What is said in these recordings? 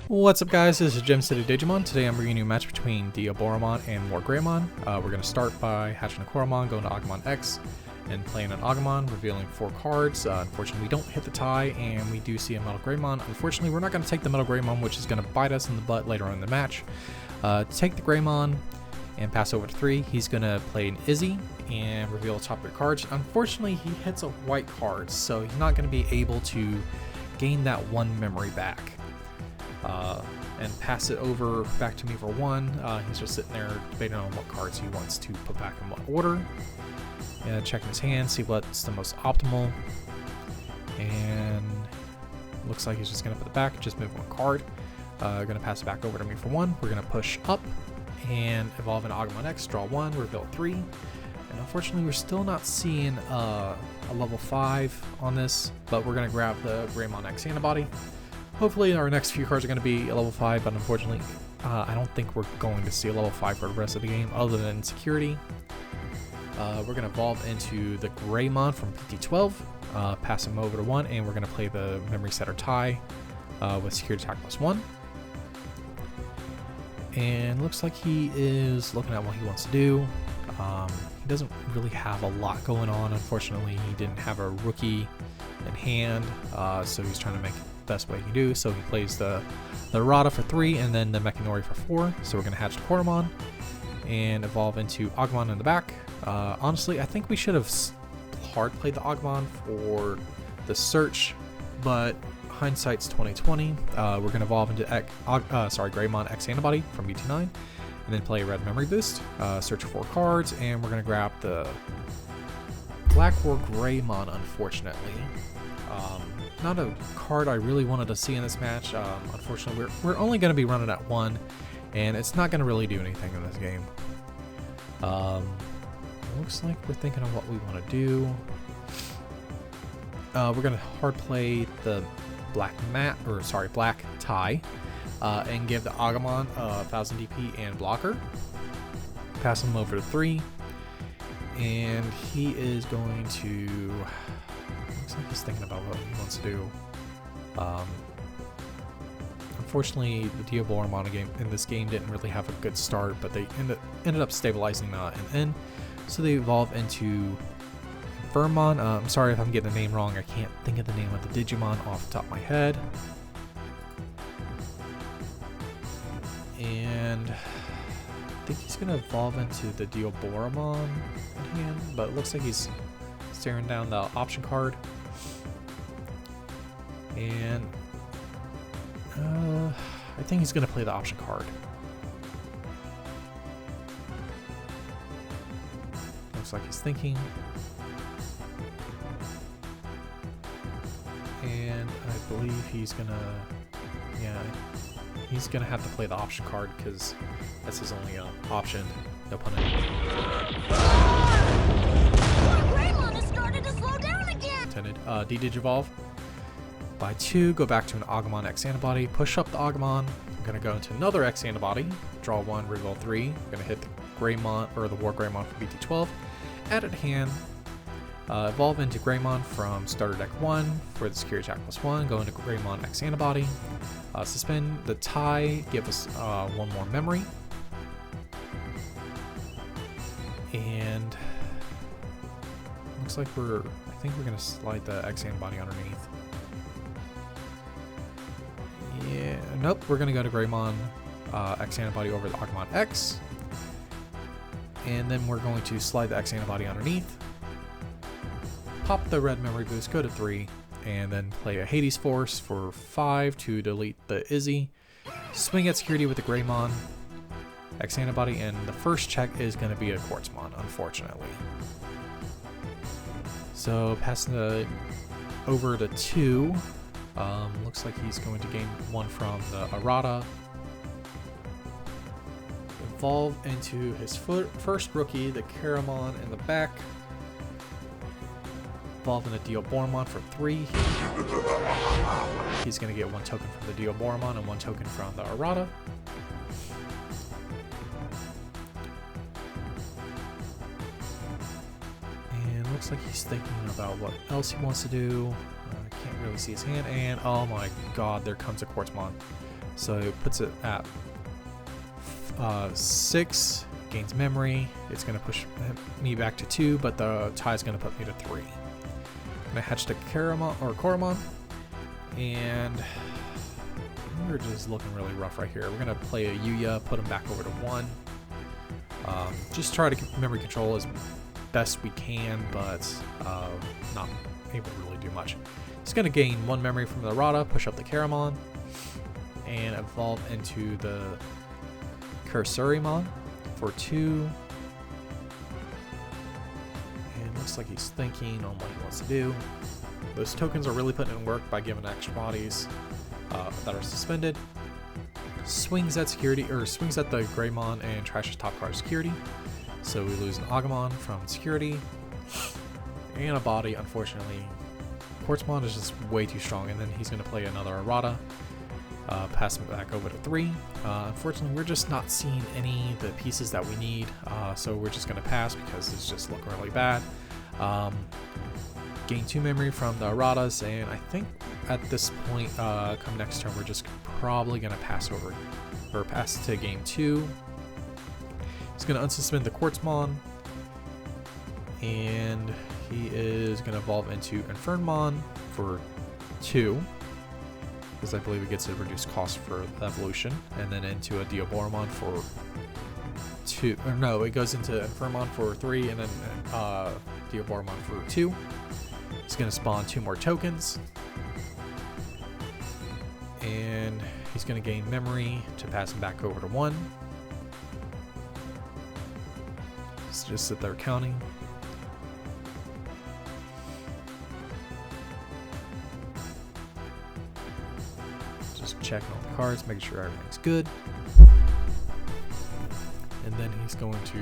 What's up, guys? This is Gem City Digimon. Today I'm bringing you a match between Diaboromon and Wargreymon. We're going to start by hatching a Koromon, going to Agumon X, and playing an Agumon, revealing 4 cards. Unfortunately, we don't hit the tie, and we do see a Metal Greymon. Unfortunately, we're not going to take the Metal Greymon, which is going to bite us in the butt later on in the match. Take the Greymon and pass over to 3. He's going to play an Izzy and reveal the top of your cards. Unfortunately, he hits a white card, so he's not going to be able to gain that 1 memory back. And pass it over back to me for 1. He's just sitting there debating on what cards he wants to put back in what order. Checking his hand, see what's the most optimal. And looks like he's just going to put it back, just move 1 card. Going to pass it back over to me for 1. We're going to push up and evolve an Agumon X, draw 1, reveal 3. And unfortunately, we're still not seeing a level 5 on this, but we're going to grab the Greymon X antibody. Hopefully our next few cards are going to be a level 5, but unfortunately I don't think we're going to see a level 5 for the rest of the game other than security. We're going to evolve into the Greymon from BT12, pass him over to 1, and we're going to play the Memory Setter tie with security attack +1. And looks like he is looking at what he wants to do. He doesn't really have a lot going on. Unfortunately, he didn't have a rookie in hand, so he's trying to make best way he can do. So he plays the Rada for 3 and then the Mechanori for 4. So we're going to hatch the Koromon and evolve into Agumon in the back. Honestly, I think we should have hard played the Agumon for the search, but hindsight's 2020. We're going to evolve into Greymon X antibody from BT9 and then play a red memory boost, search 4 cards, and we're going to grab the Black Wargreymon, unfortunately. Not a card I really wanted to see in this match. Unfortunately, we're only going to be running at 1, and it's not going to really do anything in this game. Looks like we're thinking of what we want to do. We're going to hard play the black tie, and give the Agumon 1000 DP and blocker. Pass him over to 3, and he is going to. Looks like he's thinking about what he wants to do. Unfortunately, the Diaboromon in this game didn't really have a good start, but they ended up stabilizing an N, so they evolve into Vermon. I'm sorry if I'm getting the name wrong. I can't think of the name of the Digimon off the top of my head. And I think he's going to evolve into the Diaboromon in hand, but it looks like he's staring down the option card. And I think he's going to play the option card. Looks like he's thinking. And I believe he's going to, he's going to have to play the option card because that's his only option. No pun intended. D-Digivolve by 2, go back to an Agumon X antibody, push up the Agumon. I'm going to go into another X antibody, draw 1, reveal 3. I'm going to hit the Greymon or the Wargreymon from BT12, add it to hand, evolve into Greymon from starter deck 1 for the security attack +1, go into Greymon X antibody, suspend the tie, give us 1 more memory, and looks like I think we're going to slide the X antibody underneath. Yeah, nope, we're going to go to Greymon X antibody over the Agumon X. And then we're going to slide the X antibody underneath. Pop the red memory boost, go to 3, and then play a Hades Force for 5 to delete the Izzy. Swing at security with the Greymon X antibody, and the first check is going to be a Quartzmon, unfortunately. So passing over to 2. Looks like he's going to gain 1 from the Arata. Evolve into his first rookie, the Caramon in the back. Evolve in the Diaboromon for 3. He's going to get 1 token from the Diaboromon and 1 token from the Arata. looks like he's thinking about what else he wants to do. I can't really see his hand, and oh my god, there comes a Quartzmon. So it puts it at 6, gains memory. It's going to push me back to 2, but the tie is going to put me to 3. I'm going to hatch the Koromon, and we're just looking really rough right here. We're going to play a Yuya, put him back over to 1. Just try to get memory control as best we can, but not able to really do much. He's going to gain 1 memory from the Rada, push up the Caramon, and evolve into the Cursorimon for 2. And looks like he's thinking on what he wants to do. Those tokens are really putting in work by giving extra bodies that are suspended. Swings at security, or swings at the Greymon and trashes top card security. So we lose an Agumon from security and a body, unfortunately. Quartzmon is just way too strong, and then he's going to play another Errata, pass him back over to 3. Unfortunately, we're just not seeing any of the pieces that we need, so we're just going to pass because it's just looking really bad. Gain 2 memory from the Erratas, and I think at this point, come next turn, we're just probably going to pass over, or pass to game 2. He's going to unsuspend the Quartzmon, and he is going to evolve into Infernmon for 2, because I believe it gets a reduced cost for evolution, and then into a Diaboromon for 2. Or no, it goes into Infernmon for 3, and then Diaboromon for 2. He's going to spawn 2 more tokens, and he's going to gain memory to pass him back over to 1. Let's just sit there counting. Just checking all the cards, making sure everything's good. And then he's going to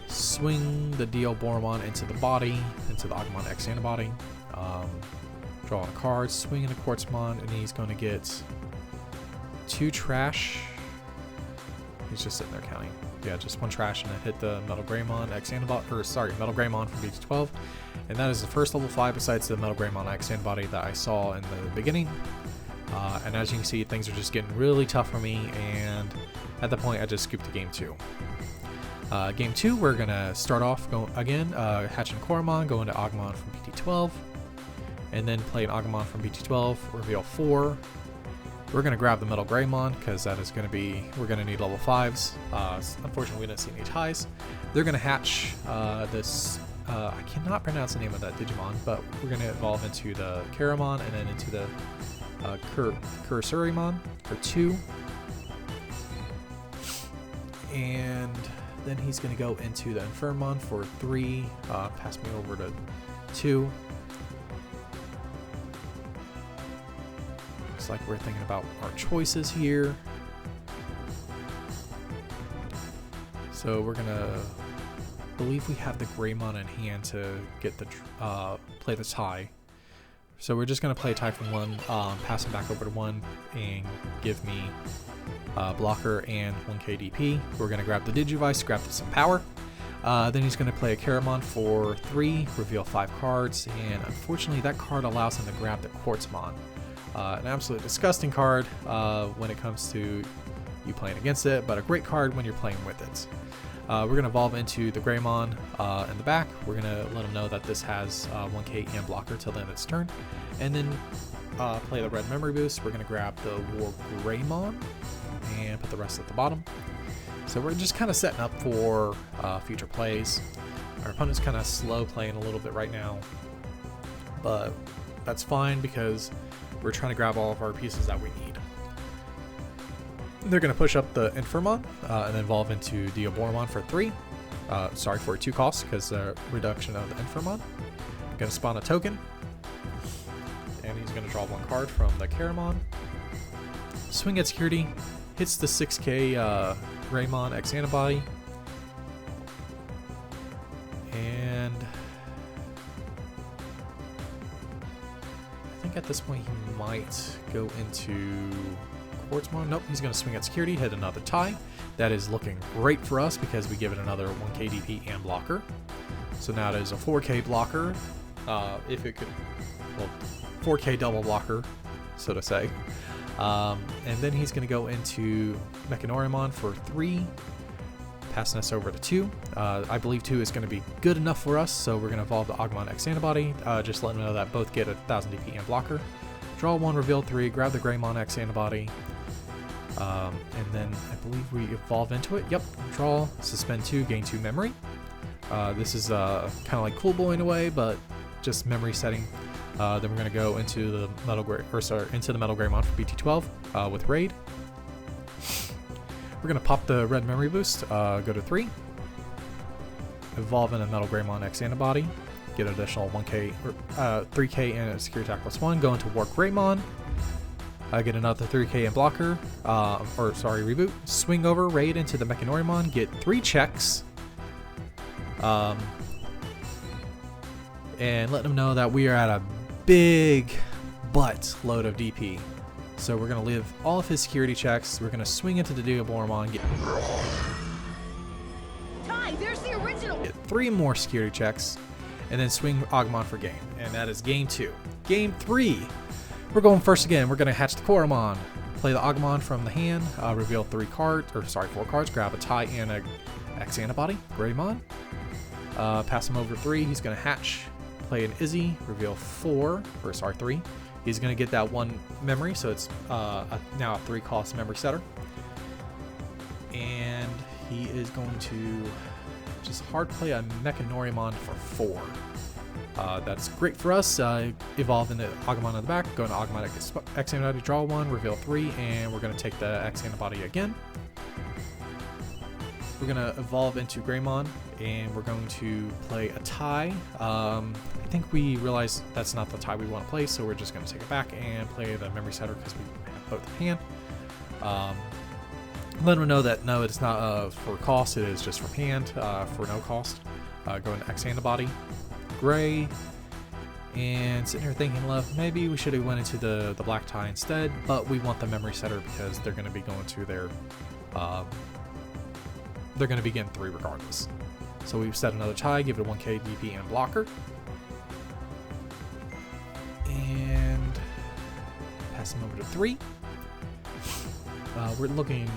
swing the Diaboromon into the body, into the Agumon X antibody. Draw a card, swing in a Quartzmon, and he's going to get 2 trash. He's just sitting there counting. Yeah, just 1 trash, and it hit the Metal Greymon X antibody, or sorry, Metal Greymon from BT12. And that is the first level 5 besides the Metal Greymon X antibody that I saw in the beginning. And as you can see, things are just getting really tough for me, and at that point I just scooped to game 2. Game 2, we're going to start off hatching Koromon, go into Agumon from BT12, and then play an Agumon from BT12, reveal 4. We're going to grab the Metal Greymon, because that is going to be, we're going to need level 5s. Unfortunately, we didn't see any ties. They're going to hatch this, I cannot pronounce the name of that Digimon, but we're going to evolve into the Caramon, and then into the Cursorimon for 2. And then he's going to go into the Infernmon for 3, pass me over to 2. Looks like we're thinking about our choices here. So we're going to believe we have the Greymon in hand to get the play the tie. So we're just going to play a tie from 1, pass him back over to 1, and give me blocker and 1k DP. We're going to grab the Digivice, grab some power. Then he's going to play a Caramon for 3, reveal 5 cards, and unfortunately that card allows him to grab the Quartzmon. An absolutely disgusting card when it comes to you playing against it, but a great card when you're playing with it. We're going to evolve into the Greymon in the back. We're going to let him know that this has 1k and blocker till the end of its turn. And then play the red memory boost. We're going to grab the Wargreymon and put the rest at the bottom. So we're just kind of setting up for future plays. Our opponent's kind of slow playing a little bit right now, but that's fine because we're trying to grab all of our pieces that we need. They're going to push up the Infernmon and then evolve into Diaboromon for 3. Sorry, for 2 costs because the reduction of the Infernmon. Going to spawn a token, and he's going to draw 1 card from the Caramon. Swing at security, hits the 6k Greymon X antibody, and I think at this point he might go into Quartzmon. Nope, he's going to swing at security, hit another tie. That is looking great for us because we give it another 1k DP and blocker. So now it is a 4K blocker, if it could, well, 4K double blocker, so to say. And then he's going to go into Mechanorimon for 3, passing us over to 2. I believe 2 is going to be good enough for us, so we're going to evolve the Agumon X Antibody, just letting them know that both get a 1000 DP and blocker. Draw 1, reveal 3, grab the Greymon X Antibody, and then I believe we evolve into it. Yep, draw, suspend 2, gain 2 memory. This is kind of like Cool Boy in a way, but just memory setting. Then we're going to go into the Metal Greymon for BT12 with Raid. We're going to pop the red memory boost, go to 3. Evolve in a Metal Greymon X Antibody. Get an additional 1K, 3K and a security attack +1. Go into Wargreymon. Get another 3K and blocker. Reboot. Swing over, Raid into the Mechanorimon. Get 3 checks. And let them know that we are at a big butt load of DP. So we're going to live all of his security checks. We're going to swing into the Diaboromon. There's the original. Get 3 more security checks. And then swing Agumon for game. And that is game 2. Game 3. We're going first again. We're going to hatch the Koromon. Play the Agumon from the hand. Reveal 4 cards. Grab a tie and a X Antibody. Greymon. Pass him over 3. He's going to hatch. Play an Izzy. Reveal 3. He's going to get that 1 memory, so it's now a 3-cost memory setter. And he is going to just hard play a Mechanorimon for 4. That's great for us. Evolve into Agumon on the back. Go into Agumon X Antibody, draw 1, reveal 3, and we're going to take the X Antibody again. We're going to evolve into Greymon, and we're going to play a tie. I think we realized that's not the tie we want to play, so we're just going to take it back and play the memory setter because we have both in hand. Let them know that no, it's not for cost, it is just from hand for no cost. Go into X Antibody, Gray, and sitting here thinking, maybe we should have went into the black tie instead, but we want the memory setter because they're going to be going to their they're going to be getting 3 regardless. So we've set another tie, give it a 1K DP and blocker. And pass him over to 3. We're looking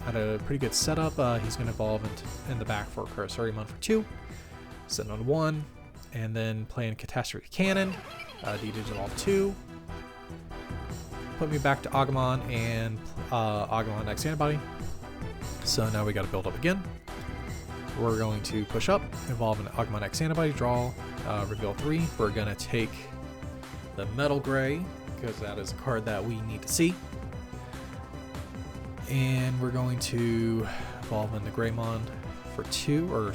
at a pretty good setup. He's going to evolve in the back for Diaboromon for 2. Sitting on 1. And then playing Catastrophe Cannon. D-Digital 2. Put me back to Agumon and Agumon X Antibody. So now we got to build up again. We're going to push up, evolve an Agumon X Antibody, draw, reveal 3. We're going to take the Metal Gray, because that is a card that we need to see. And we're going to evolve in the Greymon for 2,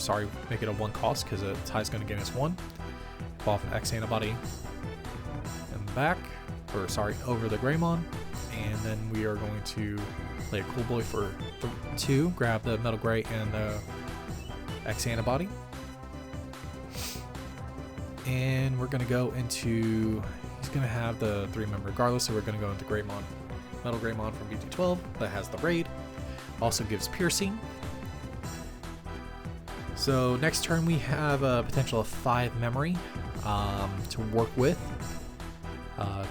make it a 1 cost, because a tie is going to get us 1. Evolve an X Antibody in the back, over the Greymon. And then we are going to play a Cool Boy for 2, grab the Metal Gray and the X Antibody. And we're going to go into, he's going to have the 3 member regardless, so we're going to go into Greymon, Metal Greymon from BT12 that has the Raid. Also gives Piercing. So next turn we have a potential of 5 memory to work with.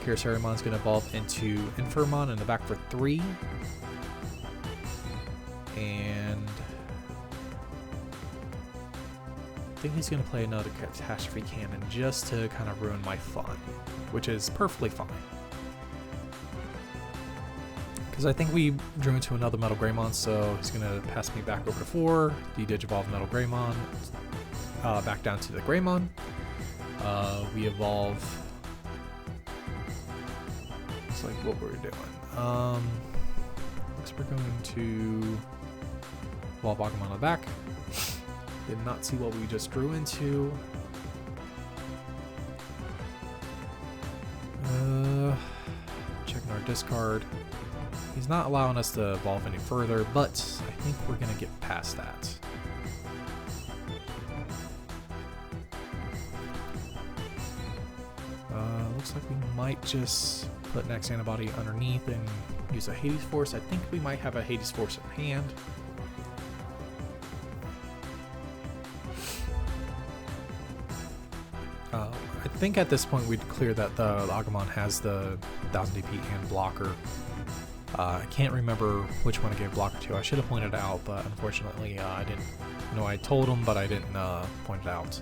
Diaboromon's going to evolve into Infernmon in the back for 3. And I think he's going to play another Catastrophe Cannon just to kind of ruin my fun, which is perfectly fine. Because I think we drew into another Metal Greymon, so he's going to pass me back over to 4. D-Digivolve Metal Greymon, back down to the Greymon. We evolve. It's like what we're doing. Next we're going to evolve Agumon on the back. Did not see what we just drew into. Checking our discard. He's not allowing us to evolve any further, but I think we're going to get past that. Looks like we might just put an X Antibody underneath and use a Hades Force. I think we might have a Hades Force in hand. I think at this point we'd clear that the Agumon has the 1000 DP and blocker. I can't remember which one I gave blocker to. I should have pointed it out, but unfortunately I didn't. You know, I told him, but I didn't point it out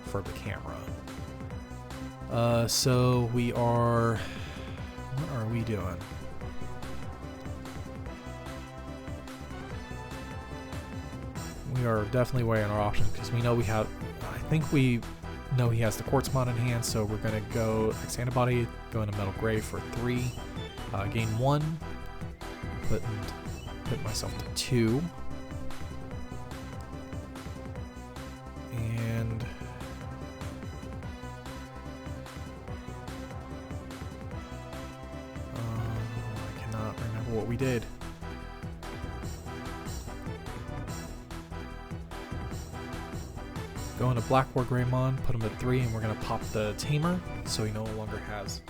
for the camera. So we are... What are we doing? We are definitely weighing our options because we know we have... I think we know he has the Quartzmon in hand, so we're going to go X Antibody, go into Metal Gray for 3, gain 1, put myself to 2, and I cannot remember what we did. Go into Black Wargreymon, put him at 3, and we're going to pop the Tamer, so he no longer has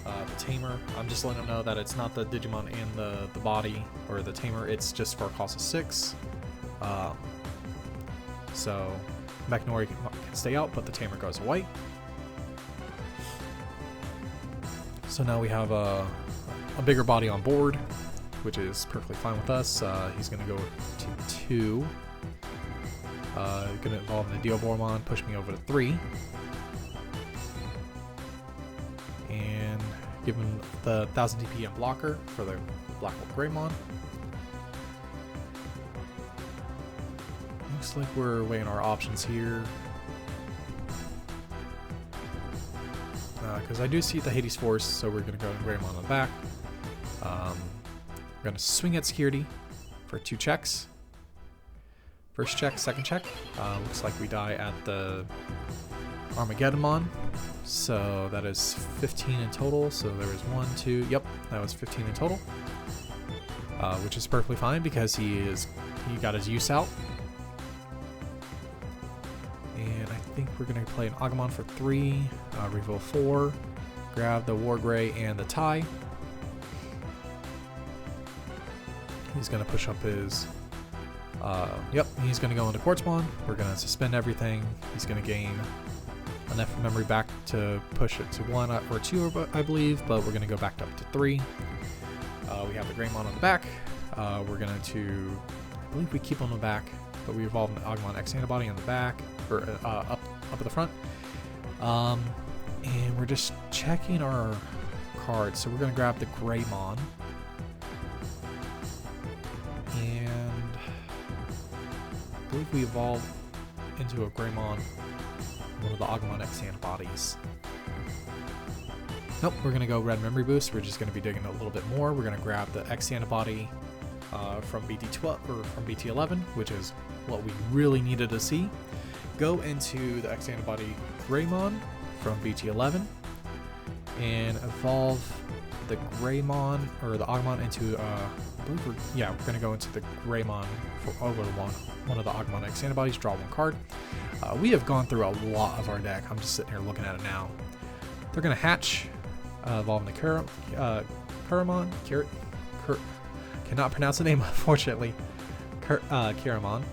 the Tamer. I'm just letting him know that it's not the Digimon and the body, or the Tamer, it's just for a cost of 6. So Mechanori can stay out, but the Tamer goes away. So now we have a bigger body on board, which is perfectly fine with us. He's going to go to 2. Going to evolve into Diaboromon, push me over to 3. And give him the 1000 DP and blocker for the Black Wargreymon. Looks like we're weighing our options here. Because I do see the Hades Force, so we're going to go Greymon on the back. We're going to swing at security for 2 checks. First check, second check. Looks like we die at the Armageddonmon. So that is 15 in total. So there was 1, 2, yep, that was 15 in total. Which is perfectly fine because he got his use out. And I think we're going to play an Agumon for 3, reveal 4, grab the Wargrey and the tie. He's going to push up his... yep, he's going to go into Quartzmon. We're going to suspend everything. He's going to gain enough memory back to push it to 1 or 2, I believe, but we're going to go back up to 3. We have the Greymon on the back. We're going to, I believe we keep on the back, but we evolve an Agumon X Antibody on the back, or up at the front. And we're just checking our cards. So we're going to grab the Greymon. And I believe we evolve into a Greymon, one of the Agumon X Antibodies. Nope, we're going to go Red Memory Boost. We're just going to be digging a little bit more. We're going to grab the X Antibody from BT12 or from BT11, which is what we really needed to see. Go into the X Antibody Greymon from BT11 and evolve the Greymon or the Agumon into I believe we're going to go into the Greymon for over one of the Agumon X Antibodies, draw 1 card. We have gone through a lot of our deck. I'm just sitting here looking at it now. They're going to hatch, evolving the Kuramon. Cannot pronounce the name, unfortunately. Kuramon.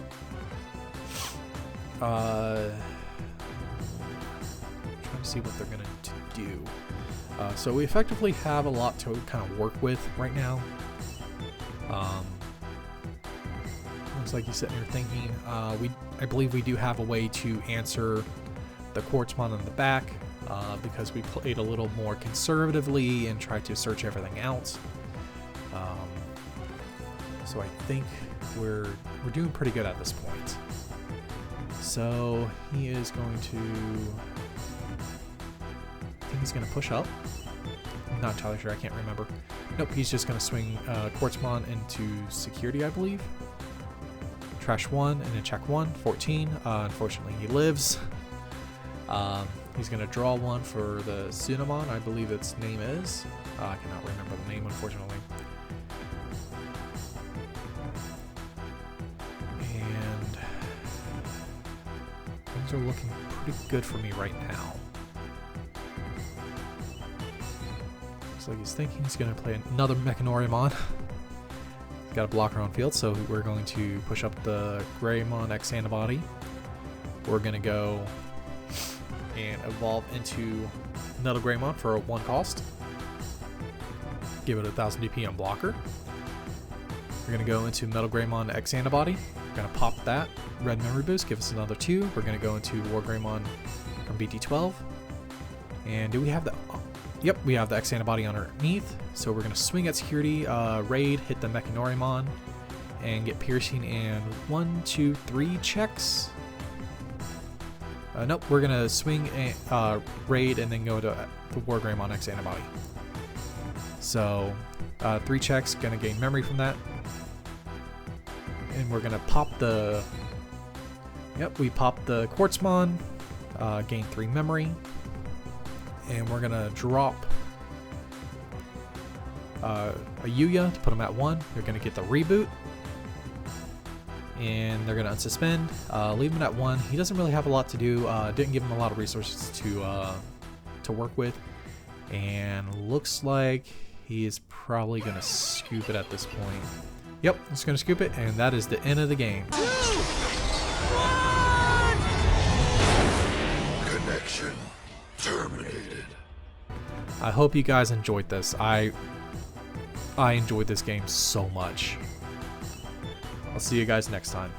Trying to see what they're going to do. So we effectively have a lot to kind of work with right now. Looks like he's sitting here thinking. I believe we do have a way to answer the Quartzmon on the back because we played a little more conservatively and tried to search everything out. So I think we're doing pretty good at this point. So he is going to... I think he's going to push up. I'm not entirely sure. I can't remember. Nope, he's just going to swing Quartzmon into security, I believe. Trash 1 and then check 1. 14. Unfortunately, he lives. He's going to draw 1 for the Tsunamon, I believe its name is. I cannot remember the name, unfortunately. And things are looking pretty good for me right now. Looks like he's thinking he's going to play another Mechanorimon. He's got a blocker on field, so we're going to push up the Greymon X Antibody. We're going to go and evolve into Metal Greymon for a 1 cost. Give it a 1000 DP on blocker. We're going to go into Metal Greymon X Antibody. We're going to pop that. Red Memory Boost, give us another 2. We're going to go into Wargreymon from BT12. And do we have the... Yep, we have the X Antibody underneath. So we're going to swing at security, raid, hit the Mechanorimon, and get piercing and 1, 2, 3 checks. Nope, we're going to swing, raid, and then go to the Wargreymon X Antibody. So 3 checks, going to gain memory from that. And we're going to pop the... Yep, we pop the Quartzmon, gain 3 memory. And we're going to drop a Yuya to put him at 1. They're going to get the reboot. And they're going to unsuspend, leave him at 1. He doesn't really have a lot to do, didn't give him a lot of resources to work with. And looks like he is probably going to scoop it at this point. Yep, he's going to scoop it, and that is the end of the game. Connection terminated. I hope you guys enjoyed this. I enjoyed this game so much. I'll see you guys next time.